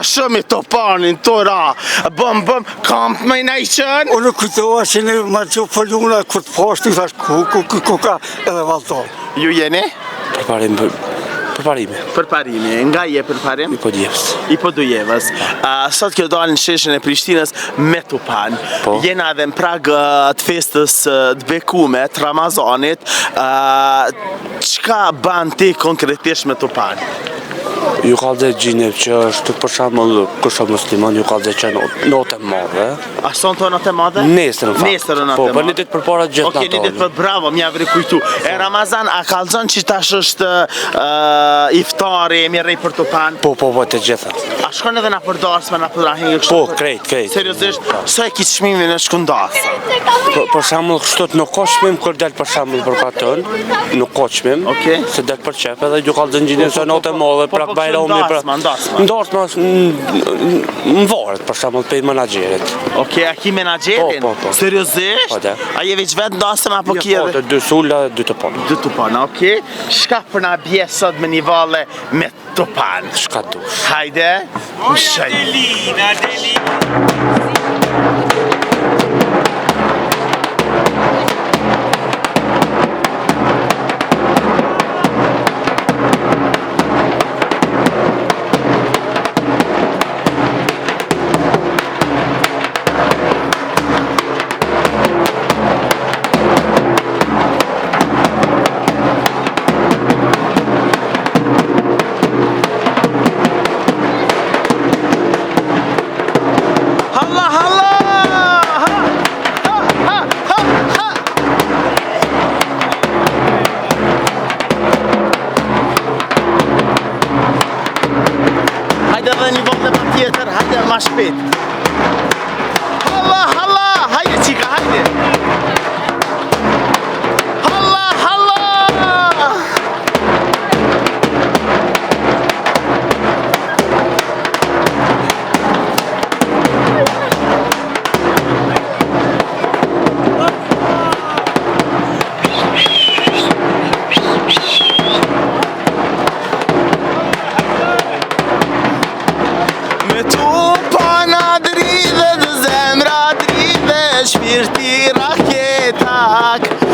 shumë i topanin, tora, bëm, kamp me në i qënë? Unë kujtova që në ma që pëlluna këtë poshtë i thash kuka edhe valton. Ju jeni? Përparimi. Nga je përparim? I Podujevës. Sot kjo dalë në sheshen e Prishtinës me Tupan. Jena edhe në prag të festës të bekume, të Ramazanit. Qka ban ti konkretisht me Tupan? Ju ka dhe gjinëv që është për shembull kështë musliman ju ka dhe që notë e madhe. A son të notë e madhe? Nesër në fakt. Nesër në notë e Po, madhe. për një ditë përpara gjithë natën. Okej, një ditë për bravo, mja vri kujtu. E Ramazan, a kallëzon që tash është iftari, e mirëj për Tupan? Po, të gjitha. A shkon edhe na për darsme, na për rahin kështu? Po, krejt. Seriozisht, sa e ki çmimin në shkundasë? Për shembull kështu nuk ka çmim kur del për shembull për patën, nuk ka çmim. Okej. Se del për çep edhe ju ka dhe gjinëv që notë e madhe pra bajrami Ndasma në varet për shembull pe menaxherit. Okej, a ki menaxherin? Po. Seriozisht? Po, a je veç vetë ndasëm apo ki Po, edhe? 2 sula, 2 Tupan. 2 Tupan, okej. Shka për na bje sot me një valle me Tupan? Shka dush. Hajde, më shaj.